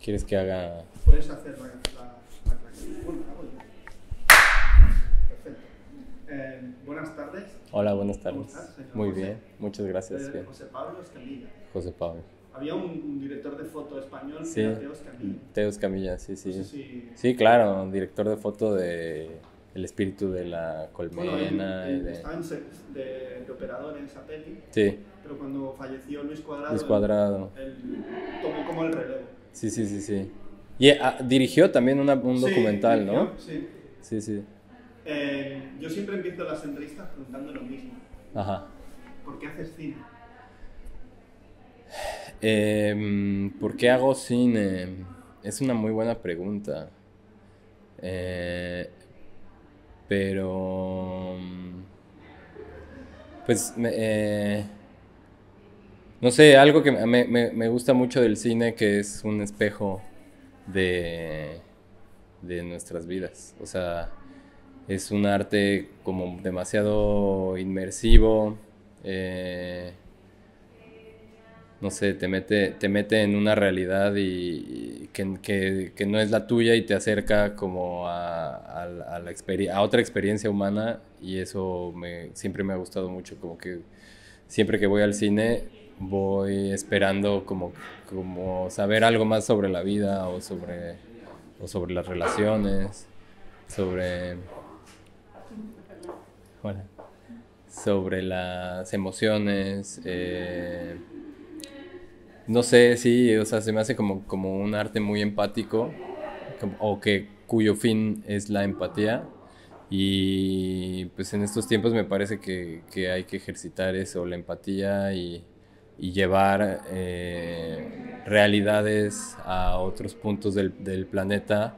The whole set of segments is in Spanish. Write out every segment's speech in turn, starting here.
¿Quieres que haga? Puedes hacer la claqueta. Bueno, hago yo. Perfecto. Buenas tardes. Hola, buenas ¿Cómo tardes. estás, señor Muy José? bien, muchas gracias. Bien. José Pablo Escamilla. José Pablo. Había un director de foto español Sí. que era Teo Escamilla. Teo Escamilla, sí, sí. No sé si... Sí, claro, director de foto de El espíritu de la Bueno, colmena. él y de... estaba de operador en esa peli, Sí, pero cuando falleció Luis Cuadrado, Luis Cuadrado. él tomó como el relevo. Sí, sí, sí, sí. Y dirigió también un Sí, documental, dirigió, ¿no? Sí. Sí, sí. Yo siempre empiezo las entrevistas preguntando lo mismo. Ajá. ¿Por qué haces cine? ¿Por qué hago cine? Es una muy buena pregunta. Pero... Pues... no sé, algo que me gusta mucho del cine, que es un espejo de nuestras vidas. O sea, es un arte como demasiado inmersivo. No sé, te mete en una realidad y que no es la tuya y te acerca como a otra experiencia humana, y eso siempre me ha gustado mucho. Como que siempre que voy al cine voy esperando como saber algo más sobre la vida o sobre las relaciones, sobre, hola, sobre las emociones. No sé, sí, o sea, se me hace como un arte muy empático, cuyo fin es la empatía. Y pues en estos tiempos me parece que hay que ejercitar eso, la empatía, y llevar realidades a otros puntos del planeta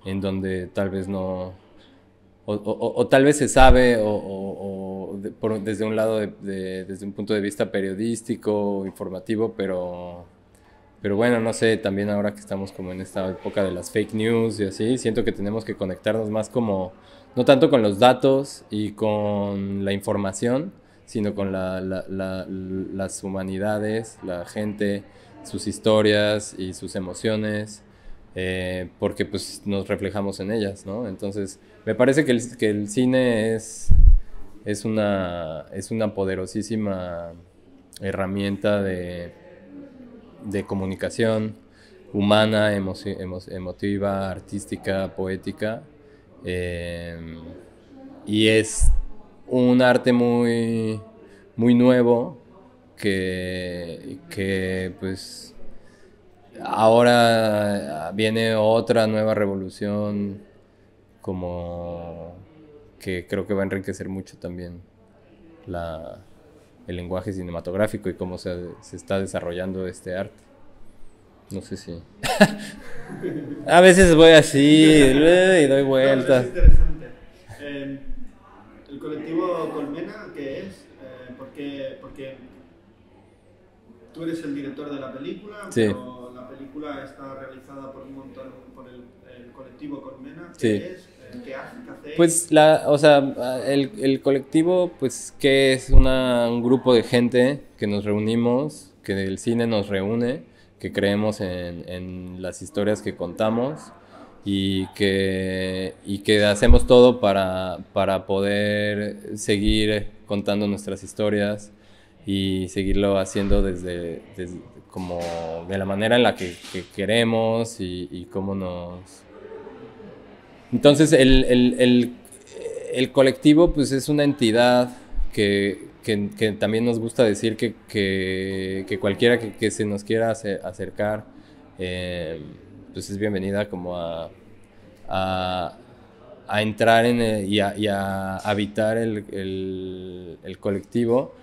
en donde tal vez no, o tal vez se sabe, desde un lado, desde un punto de vista periodístico, informativo, pero bueno, no sé, también ahora que estamos como en esta época de las fake news y así, siento que tenemos que conectarnos más no tanto con los datos y con la información, sino con las humanidades, la gente, sus historias y sus emociones, porque pues nos reflejamos en ellas, ¿no? Entonces, me parece que el cine es una poderosísima herramienta de comunicación humana, emotiva, artística, poética, eh, y es un arte muy, muy nuevo que pues ahora viene otra nueva revolución, como que creo que va a enriquecer mucho también la, el lenguaje cinematográfico y cómo se está desarrollando este arte. No sé si... A veces voy así y doy No, pero vueltas. es interesante. El colectivo Colmena, ¿qué es? Porque tú eres el director de la película, Sí. pero la película está realizada por el colectivo Colmena. ¿Qué Sí. es? ¿Qué hacéis? Pues el colectivo, pues que es un grupo de gente que nos reunimos, que el cine nos reúne, que creemos en las historias que contamos, y que hacemos todo para poder seguir contando nuestras historias y seguirlo haciendo desde como de la manera en la que queremos, y cómo nos... Entonces el colectivo pues es una entidad que también nos gusta decir que cualquiera que se nos quiera acercar, pues es bienvenida como a, a entrar y a habitar el colectivo.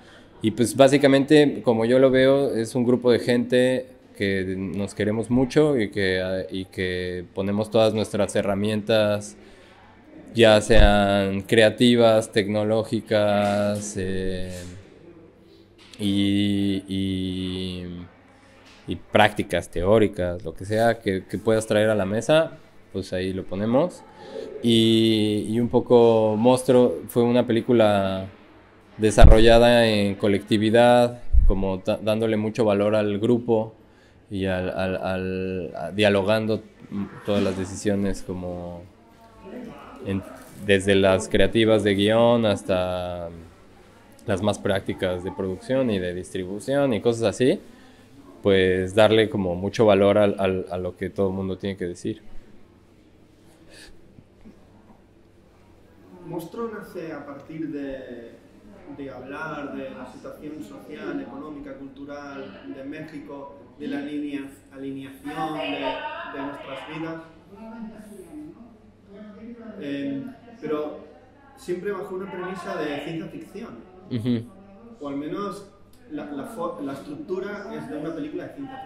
Y pues básicamente, como yo lo veo, es un grupo de gente que nos queremos mucho y que ponemos todas nuestras herramientas, ya sean creativas, tecnológicas, y, y prácticas teóricas, lo que sea que puedas traer a la mesa, pues ahí lo ponemos. Y un poco Monstruo fue una película desarrollada en colectividad, como dándole mucho valor al grupo, y dialogando todas las decisiones como desde las creativas de guión hasta las más prácticas de producción y de distribución y cosas así, pues darle como mucho valor a lo que todo el mundo tiene que decir. Monstruo nace a partir de hablar de la situación social, económica, cultural de México, de la alineación de nuestras vidas, pero siempre bajo una premisa de ciencia ficción, o al menos la estructura es de una película de ciencia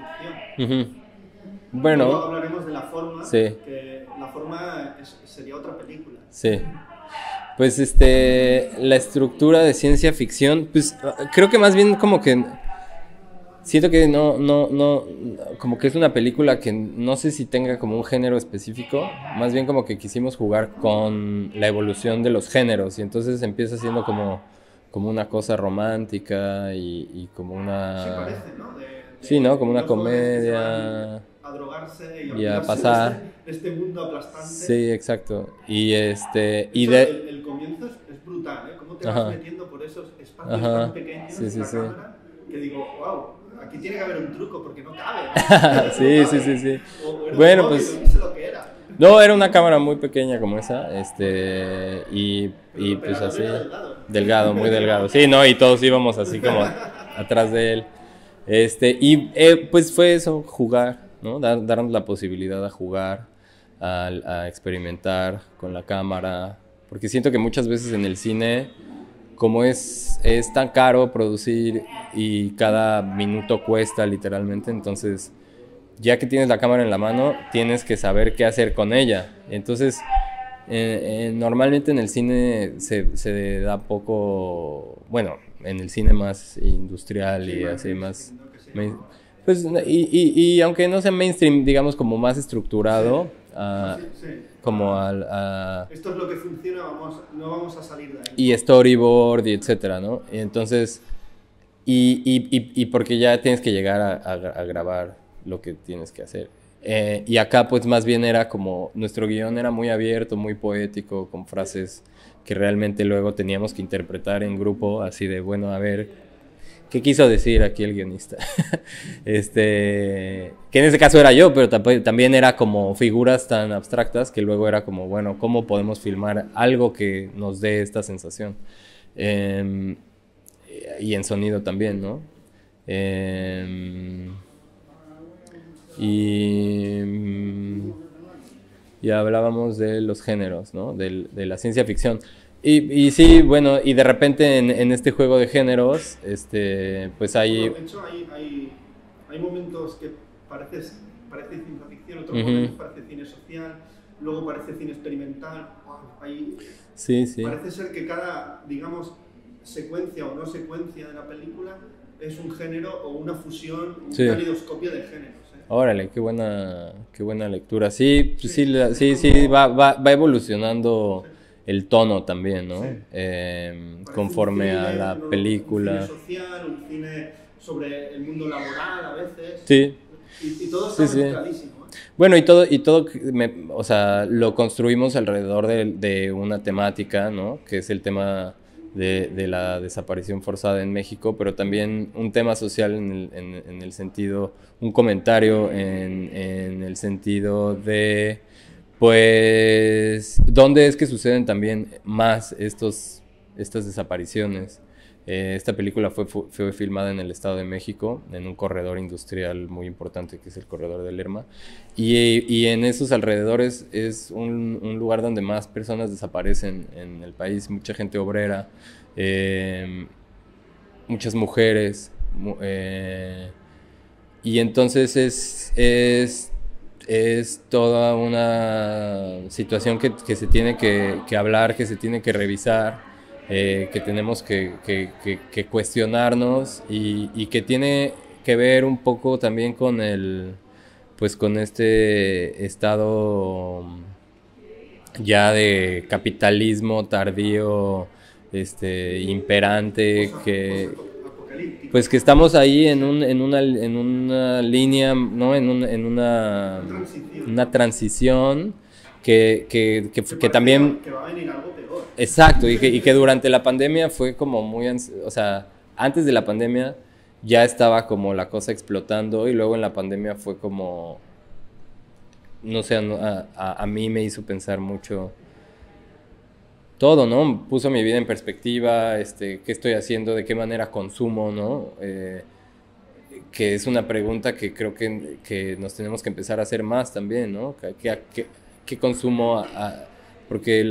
ficción. Bueno, luego hablaremos de la forma, sí. Que la forma sería otra película. Sí. Pues la estructura de ciencia ficción, pues creo que más bien como que siento que no, como que es una película que no sé si tenga como un género específico, más bien como que quisimos jugar con la evolución de los géneros y entonces empieza siendo como una cosa romántica y como una... Sí, parece, ¿no? Sí, ¿no? Como una comedia... A drogarse y a pasar de este mundo aplastante. Sí, exacto. Y el comienzo es brutal, ¿eh? Cómo te vas metiendo por esos espacios tan pequeños en la cámara, que digo, wow, aquí tiene que haber un truco porque no cabe. Sí. O bueno, pues no sé lo que era. No, era una cámara muy pequeña como esa, y pues así, delgado, muy delgado. Sí, no, y todos íbamos así como atrás de él. Pues fue eso, jugar, ¿no? Darnos la posibilidad a jugar, a experimentar con la cámara, porque siento que muchas veces en el cine, como es tan caro producir y cada minuto cuesta literalmente, entonces ya que tienes la cámara en la mano, tienes que saber qué hacer con ella. Entonces, normalmente en el cine se da poco, bueno, en el cine más industrial y así más... Pues, y aunque no sea mainstream, digamos como más estructurado, como esto es lo que funciona, no vamos a salir de ahí. Y storyboard y etcétera, ¿no? Y entonces, y porque ya tienes que llegar a grabar lo que tienes que hacer. Y acá pues más bien era como, nuestro guión era muy abierto, muy poético, con frases que realmente luego teníamos que interpretar en grupo, así de, bueno, a ver, ¿qué quiso decir aquí el guionista? Que en ese caso era yo, pero también era como figuras tan abstractas que luego era como, bueno, ¿cómo podemos filmar algo que nos dé esta sensación? Y en sonido también, ¿no? Y hablábamos de los géneros, ¿no? De la ciencia ficción. Y sí, bueno, y de repente en este juego de géneros, pues hay... De hecho, hay momentos que parece ciencia ficción, otros momentos parece cine social, luego parece cine experimental. Sí. Parece ser que cada, digamos, secuencia o no secuencia de la película es un género o una fusión, un calidoscopio de géneros. Órale, qué buena lectura. Sí, va evolucionando el tono también, ¿no? Conforme a la película. Un cine social, un cine sobre el mundo laboral a veces. Sí. Y todo está mezcladísimo. Bueno, y todo o sea, lo construimos alrededor de una temática, ¿no? Que es el tema de la desaparición forzada en México, pero también un tema social en el sentido, un comentario en el sentido de, pues, ¿dónde es que suceden también más estas desapariciones? Esta película fue filmada en el Estado de México, en un corredor industrial muy importante que es el corredor de Lerma, y en esos alrededores es un lugar donde más personas desaparecen en el país, mucha gente obrera, muchas mujeres, y entonces es toda una situación que se tiene que hablar, que se tiene que revisar, que tenemos que cuestionarnos y que tiene que ver un poco también con con este estado ya de capitalismo tardío, imperante, posapocalíptico. Pues que estamos ahí en una línea, ¿no? En una transición que también... Que va a venir algo peor. Exacto, y que durante la pandemia fue como muy... O sea, antes de la pandemia ya estaba como la cosa explotando y luego en la pandemia fue como... No sé, a mí me hizo pensar mucho todo, ¿no? Puso mi vida en perspectiva, qué estoy haciendo, de qué manera consumo, ¿no? Que es una pregunta que creo que nos tenemos que empezar a hacer más también, ¿no? ¿Qué consumo? Porque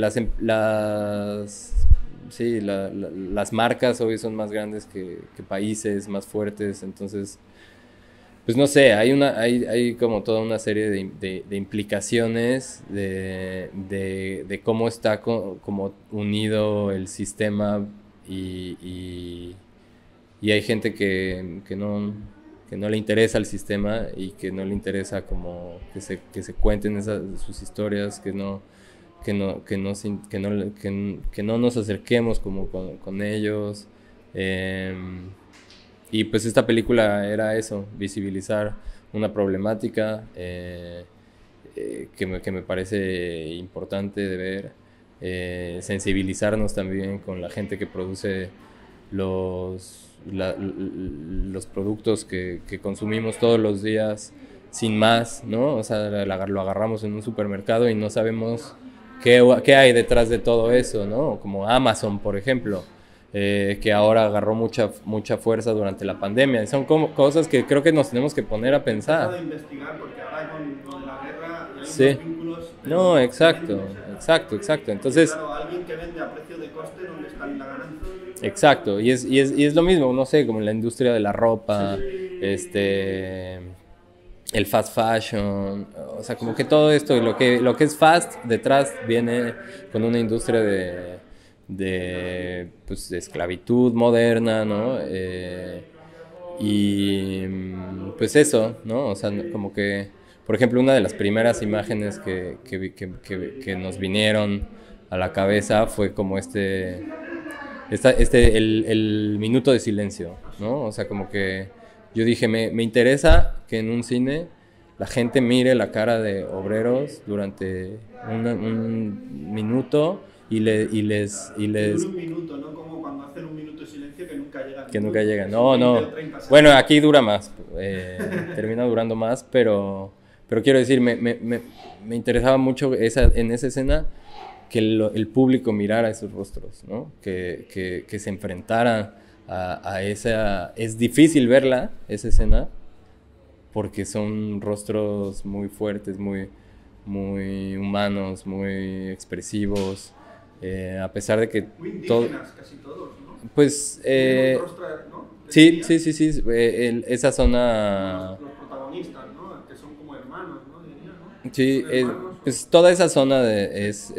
sí, las marcas hoy son más grandes que países, más fuertes, entonces, pues no sé, hay como toda una serie de implicaciones de cómo está como unido el sistema y hay gente que no le interesa el sistema y que no le interesa como que se cuenten sus historias, que no nos acerquemos como con ellos. Y pues esta película era eso, visibilizar una problemática que me parece importante de ver, sensibilizarnos también con la gente que produce los productos que consumimos todos los días sin más, ¿no? O sea, lo agarramos en un supermercado y no sabemos qué hay detrás de todo eso, ¿no? Como Amazon, por ejemplo. Que ahora agarró mucha fuerza durante la pandemia. Son cosas que creo que nos tenemos que poner a pensar. De investigar porque ahora con la guerra hay sí. unos vínculos... No, exacto. Entonces... Claro, alguien que vende a precio de coste, ¿dónde está la ganancia? Exacto, y es lo mismo, no sé, como en la industria de la ropa, el fast fashion, o sea, como que todo esto, lo que es fast, detrás viene con una industria de esclavitud moderna, ¿no? Y pues eso, ¿no? O sea, como que, por ejemplo, una de las primeras imágenes que nos vinieron a la cabeza fue como el minuto de silencio, ¿no? O sea, como que yo dije, me interesa que en un cine la gente mire la cara de obreros durante un minuto y les... un minuto, ¿no? Como cuando hacen un minuto de silencio que nunca llega. Que nunca llega. No. Bueno, aquí dura más. Termina durando más, pero quiero decir, me interesaba mucho en esa escena que el público mirara esos rostros, ¿no? Que se enfrentara a esa... Es difícil verla, esa escena, porque son rostros muy fuertes, muy humanos, muy expresivos, a pesar de que... Muy indígenas, casi todos, ¿no? Pues... rostro, ¿no? Sí. Esa zona... Los protagonistas, ¿no? Que son como hermanos, ¿no? Diría, ¿no? Sí, pues toda esa zona es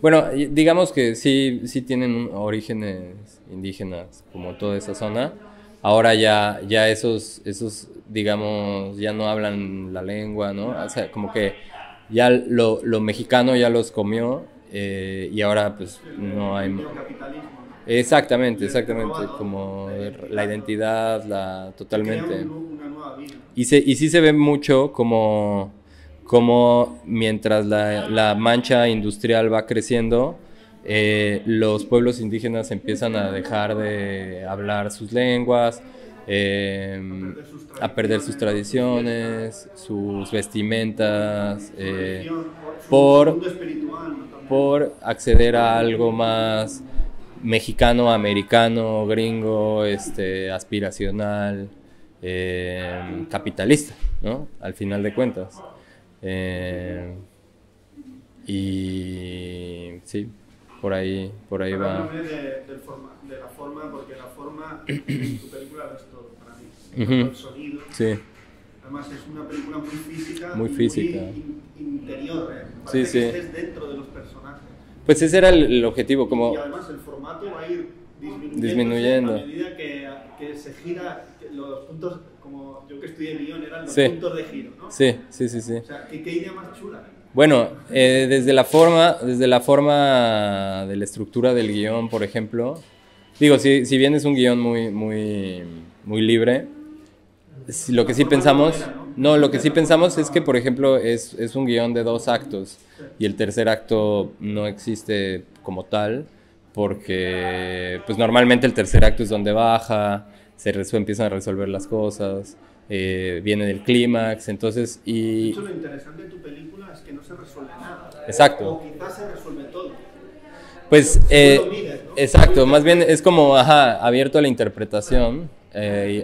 bueno, digamos que sí tienen orígenes indígenas, como toda esa zona. Ahora ya esos, digamos, ya no hablan la lengua, ¿no? O sea, como que ya lo mexicano ya los comió y ahora pues no hay... Exactamente, como la identidad, totalmente. Una nueva vida. Y sí se ve mucho como mientras la mancha industrial va creciendo, los pueblos indígenas empiezan a dejar de hablar sus lenguas, a perder sus tradiciones, sus vestimentas, por acceder a algo más mexicano, americano, gringo, aspiracional, capitalista, ¿no? Al final de cuentas. Y sí, por ahí va. De la forma, porque la forma en tu película lo es todo para mí. El sonido. Sí. Además es una película muy física. Muy física. Muy interior, Parece que estés dentro de los personajes. Pues ese era el objetivo, como... Y además el formato va a ir disminuyendo. A medida que se gira, los puntos, como yo que estudié guión, eran los puntos de giro, ¿no? Sí. O sea, ¿qué idea más chula? Bueno, desde la forma de la estructura del guión, por ejemplo, Digo, si bien es un guión muy libre, lo que sí pensamos, no, lo que sí pensamos es que, por ejemplo, es un guión de 2 actos y el tercer acto no existe como tal, porque pues normalmente el tercer acto es donde baja, empiezan a resolver las cosas, viene del clímax, entonces De hecho, lo interesante de tu película es que no se resuelve nada. Exacto. O quizás se resuelve todo. Pues, Mides, ¿no? exacto, más bien es como, abierto a la interpretación,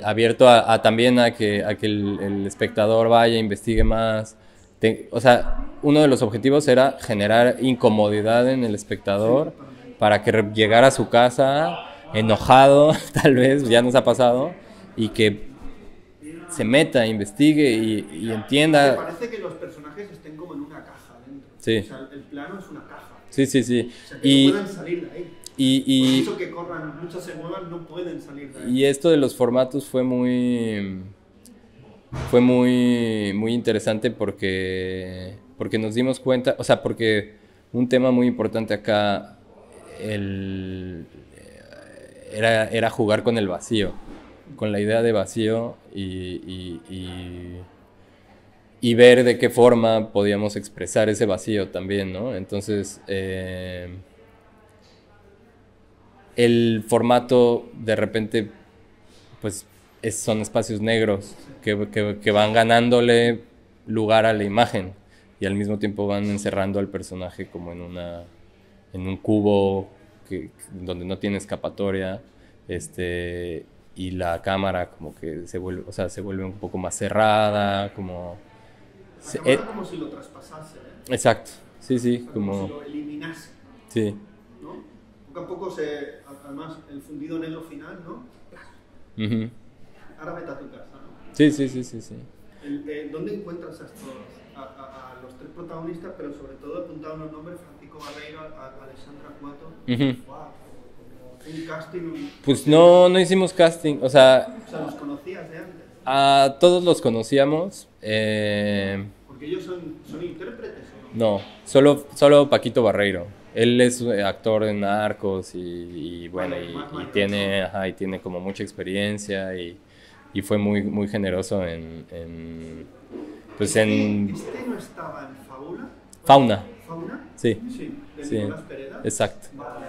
abierto también a que el espectador vaya, investigue más. O sea, uno de los objetivos era generar incomodidad en el espectador para que llegara a su casa enojado, tal vez, ya nos ha pasado, y que se meta, investigue y entienda. Me parece que los personajes estén como en una caja dentro. Sí. O sea, el plano es una caja. Sí. O sea, que no puedan salir de ahí. Y por eso que corran, muchas se muevan, no pueden salir de ahí. Y esto de los formatos fue muy interesante porque nos dimos cuenta, o sea, porque un tema muy importante acá era jugar con el vacío, con la idea de vacío y ver de qué forma podíamos expresar ese vacío también, ¿no? Entonces, el formato de repente, pues, son espacios negros que van ganándole lugar a la imagen y al mismo tiempo van encerrando al personaje como en un cubo donde no tiene escapatoria, y la cámara como que se vuelve un poco más cerrada, como... como si lo traspasase, ¿eh? Exacto, sí, O sea, como si lo eliminase. Sí. ¿No? Poco a poco además, el fundido negro final, ¿no? Uh-huh. Ahora vete a tu casa, ¿no? Sí. ¿Dónde encuentras a los 3 protagonistas, pero sobre todo apuntados los nombres: Francisco Barreiro, Alexandra Cuato? Uh-huh. Wow. Un casting. Pues no hicimos casting, o sea, ¿Los conocías de antes? A todos los conocíamos. Porque ellos son intérpretes, ¿o no? No, solo Paquito Barreiro. Él es actor en Narcos y bueno, y tiene como mucha experiencia y fue muy generoso pues en... ¿Este no estaba en Fábula? Fauna. ¿Fauna? Sí. De Nicolás Pereda. Exacto. Vale.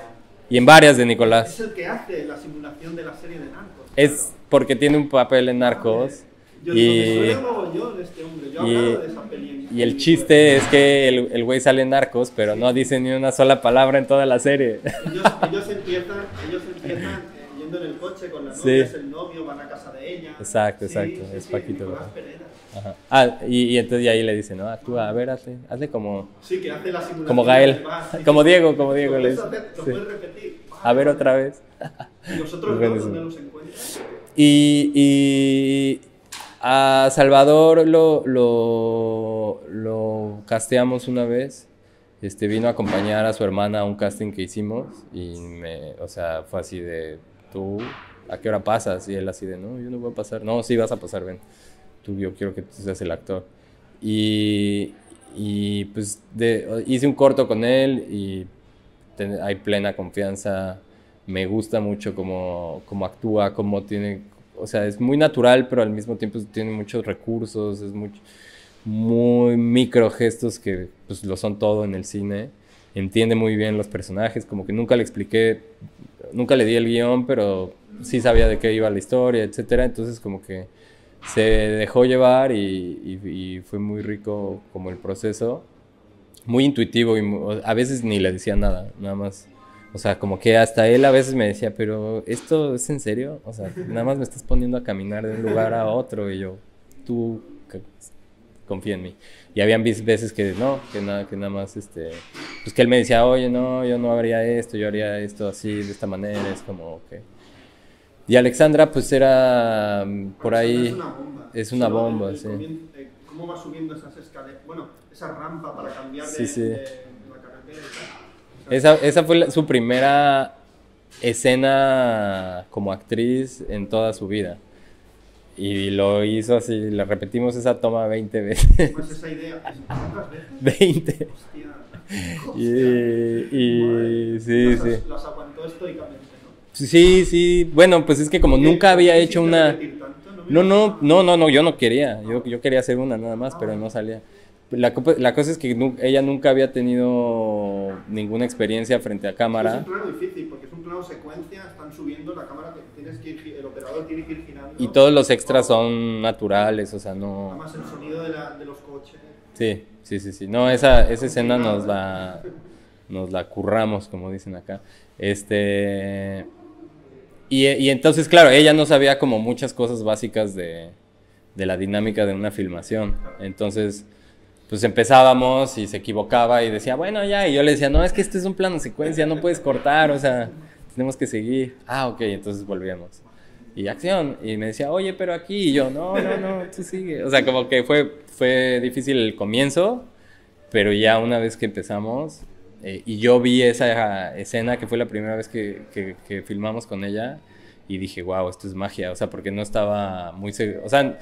Y en varias de Nicolás. Es el que hace la simulación de la serie de Narcos. Es porque tiene un papel en Narcos. Yo de este hombre. Yo hablaba de esa peli. Y el chiste es que el güey sale en Narcos, pero no dice ni una sola palabra en toda la serie. Ellos empiezan yendo en el coche con la novia, es el novio, van a casa de ella. Exacto, es Paquito. Nicolás Pereda. Ajá. Y entonces ahí le dice, no, actúa, a ver, hazle como... Sí, que hace la simulación. Como Gael, como Diego le dice. Lo puedes repetir. A ver otra vez. ¿Y vosotros dónde los encuentran? Y a Salvador lo casteamos una vez. Vino a acompañar a su hermana a un casting que hicimos y fue así de, ¿tú a qué hora pasas? Y él así de, no, yo no voy a pasar. No, sí vas a pasar, ven. Yo quiero que tú seas el actor. Y pues hice un corto con él y hay plena confianza. Me gusta mucho cómo actúa, cómo tiene... O sea, es muy natural, pero al mismo tiempo tiene muchos recursos, es muy micro gestos que pues lo son todo en el cine. Entiende muy bien los personajes, como que nunca le expliqué, nunca le di el guión, pero sí sabía de qué iba la historia, etcétera. Entonces como que se dejó llevar y fue muy rico como el proceso. Muy intuitivo y a veces ni le decía nada más. O sea, como que hasta él a veces me decía, pero ¿esto es en serio? O sea, nada más me estás poniendo a caminar de un lugar a otro y yo, tú confía en mí. Y habían veces que no, que nada más, pues que él me decía, oye, no, yo no haría esto, yo haría esto así, de esta manera, es como, ok. Y Alexandra, pues era por ahí... Es una bomba, sí. ¿Cómo va subiendo esas escaleras? Bueno, esa rampa para cambiar de la carretera y tal. Esa fue su primera escena como actriz en toda su vida. Y lo hizo así, le repetimos esa toma 20 veces. Pues esa idea, ¿cuántas veces? 20. Hostia. Y sí. Las aguantó estoicamente, ¿no? Sí, sí, bueno, pues es que como nunca había hecho una... No, yo no quería, yo quería hacer una nada más, pero no salía. La cosa es que ella nunca había tenido ninguna experiencia frente a Es un cámara plano difícil porque es un plano secuencia, están subiendo la cámara que tienes que ir, el operador tiene que ir girando. y todos los extras son naturales, o sea, no... Además el sonido de los coches. Sí. No, esa escena nos la curramos, como dicen acá. Y entonces, claro, ella no sabía como muchas cosas básicas de la dinámica de una filmación. Entonces, pues empezábamos y se equivocaba y decía, bueno, ya. Y yo le decía, no, es que este es un plano secuencia, no puedes cortar, o sea, tenemos que seguir. Ah, ok, entonces volvíamos. Y acción. Y me decía, oye, pero aquí. Y yo, no, tú sigue. O sea, como que fue difícil el comienzo, pero ya una vez que empezamos, y yo vi esa escena que fue la primera vez que filmamos con ella y dije, wow, esto es magia, o sea, porque no estaba muy seguro, o sea,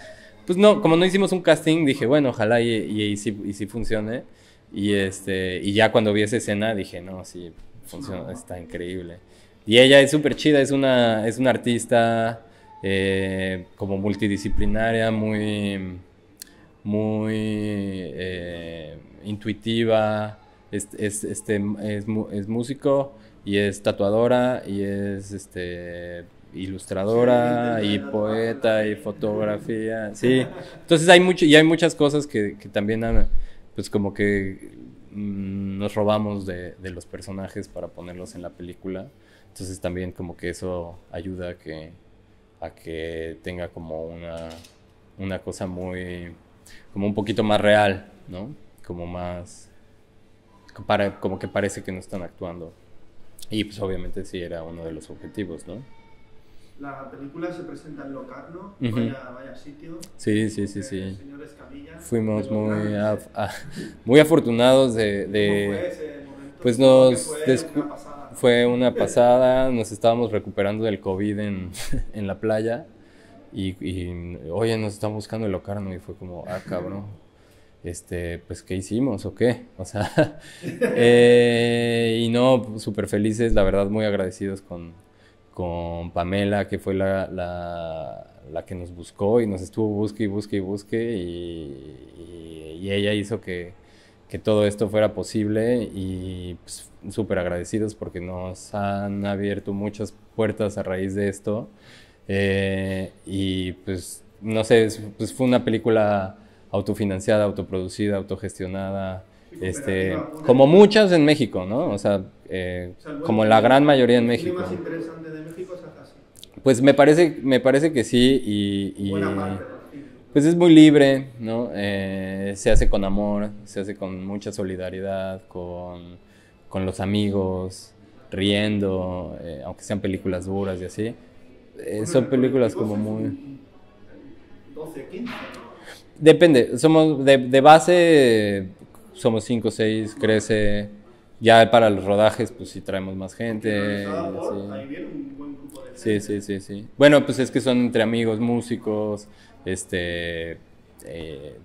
pues no, como no hicimos un casting, dije, bueno, ojalá y sí funcione, y ya cuando vi esa escena dije, no, sí, funciona, está increíble. Y ella es súper chida, es una artista como multidisciplinaria, muy intuitiva, es músico y es tatuadora y es ilustradora y poeta y fotografía, sí. Entonces hay muchas cosas que también pues como que nos robamos de los personajes para ponerlos en la película. Entonces también como que eso ayuda a que tenga como una cosa muy, como un poquito más real, ¿no? Como más, como que parece que no están actuando. Y pues obviamente sí era uno de los objetivos, ¿no? La película se presenta en Locarno, vaya sitio. Sí. Señor Escamilla. Fuimos muy afortunados ¿Cómo fue ese momento? pues fue una pasada, nos estábamos recuperando del COVID en la playa y oye, nos están buscando el Locarno y fue como, cabrón, pues ¿qué hicimos o qué? O sea, y no, súper felices, la verdad, muy agradecidos con Pamela, que fue la que nos buscó y nos estuvo busque y ella hizo que todo esto fuera posible y pues, súper agradecidos porque nos han abierto muchas puertas a raíz de esto y pues no sé, pues fue una película autofinanciada, autoproducida, autogestionada, como muchas en México, ¿no? O sea, como la gran mayoría en México. ¿El más interesante de México es así? Pues me parece que sí y Buena parte. pues es muy libre, ¿no? Se hace con amor, se hace con mucha solidaridad, con los amigos, riendo, aunque sean películas duras y así. Son películas como muy... 12, 15, ¿no? Depende, somos de base, somos 5 o 6, crece. Ya para los rodajes, pues sí traemos más gente. Ahí viene un buen grupo de gente. Sí. Bueno, pues es que son entre amigos, músicos,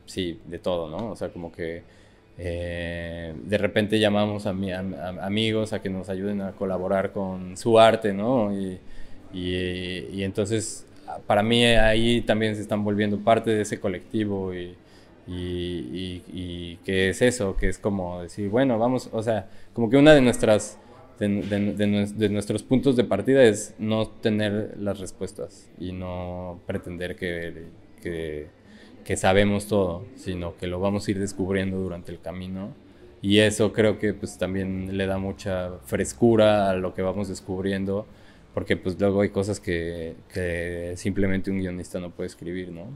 sí, de todo, ¿no? O sea, como que de repente llamamos a amigos a que nos ayuden a colaborar con su arte, ¿no? Y entonces, para mí ahí también se están volviendo parte de ese colectivo y que es eso, que es como decir, bueno, vamos, o sea, como que una de nuestras de nuestros puntos de partida es no tener las respuestas y no pretender que sabemos todo, sino que lo vamos a ir descubriendo durante el camino y eso creo que pues también le da mucha frescura a lo que vamos descubriendo porque pues luego hay cosas que simplemente un guionista no puede escribir, ¿no?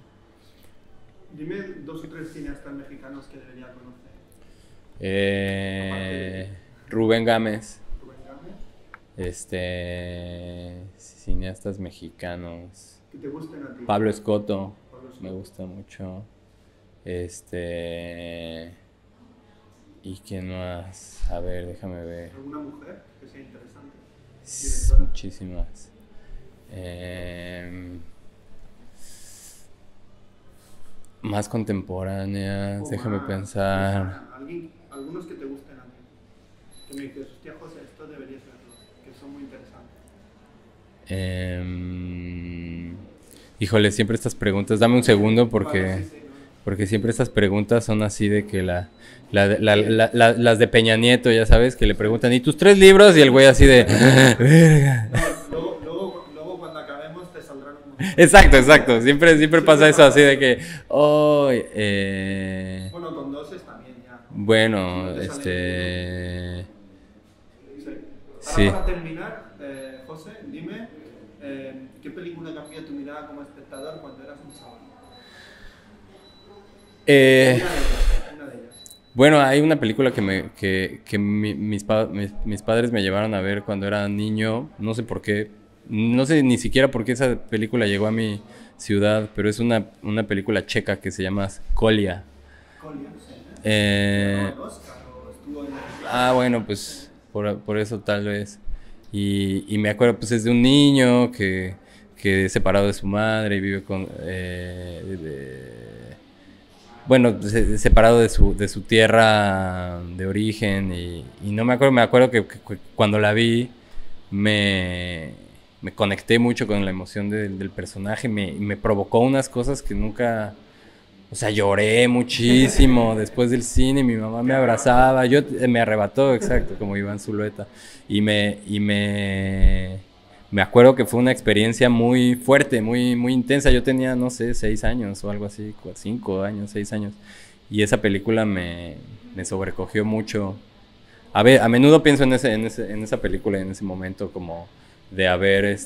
Dime 2 o 3 cineastas mexicanos que debería conocer. Rubén Gámez. Rubén Gámez. Cineastas mexicanos. Que te gusten a ti. Pablo Escoto. Me gusta mucho. ¿Y quién más? A ver, déjame ver. ¿Alguna mujer que sea interesante? Muchísimas. Más contemporáneas, déjame pensar. Algunos que te gusten a ti. Que me dices, hostia, José, esto deberías verlo, que son muy interesantes. Híjole, siempre estas preguntas, dame un segundo Vale, porque, sí, sí, no. porque siempre estas preguntas son así de que las de Peña Nieto, ya sabes, que le preguntan, ¿y tus 3 libros? Y el güey así de, verga. No, luego cuando acabemos te saldrán un montón. Exacto, exacto, siempre pasa eso así de que, oh, Bueno, con 2 está bien ya. bueno, No te sale Sí. sí. Ahora para terminar, José, dime ¿qué película cambió tu mirada como espectador cuando eras un chaval? Eh, Una de ellas. bueno, hay una película que mis padres me llevaron a ver cuando era niño, no sé por qué, no sé ni siquiera por qué esa película llegó a mi ciudad, pero es una película checa que se llama Kolia. Collier, sí, ¿eh? Eh, Ganó el Oscar o estuvo en el... bueno, pues por eso tal vez. Y me acuerdo, pues es de un niño que es separado de su madre y vive con... bueno, separado de su tierra de origen y no me acuerdo que cuando la vi me, me conecté mucho con la emoción del personaje y me provocó unas cosas que nunca, o sea, lloré muchísimo después del cine, mi mamá me abrazaba, me arrebató, exacto, como Iván Zulueta, me acuerdo que fue una experiencia muy fuerte, muy intensa. Yo tenía, no sé, 6 años o algo así, 5 años, 6 años, y esa película me sobrecogió mucho. A menudo pienso en esa película, en ese momento, como de haber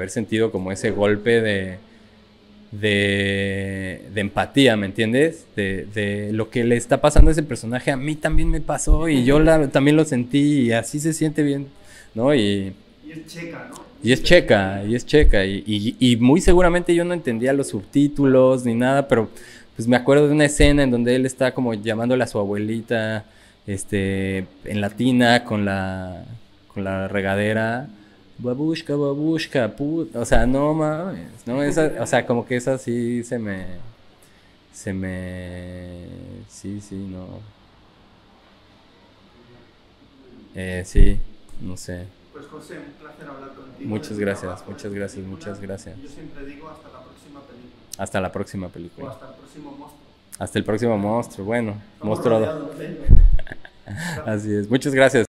sentido como ese golpe de empatía, ¿me entiendes? De lo que le está pasando a ese personaje, a mí también me pasó y yo también lo sentí y así se siente bien, ¿no? Y es checa, ¿no? Y muy seguramente yo no entendía los subtítulos ni nada, pero pues me acuerdo de una escena en donde él está como llamándole a su abuelita, en latina con la regadera. Babushka, puta. O sea, no mames, no, o sea, como que esa sí sí, no. Sí, no sé. Pues José, un placer hablar contigo. Muchas De tu gracias, trabajo, de muchas tu gracias, película. muchas gracias. Yo siempre digo hasta la próxima película. Hasta la próxima O película. hasta el próximo monstruo. Hasta el próximo monstruo. Bueno, Estamos monstruo. rodeados de él. Así es. Muchas gracias.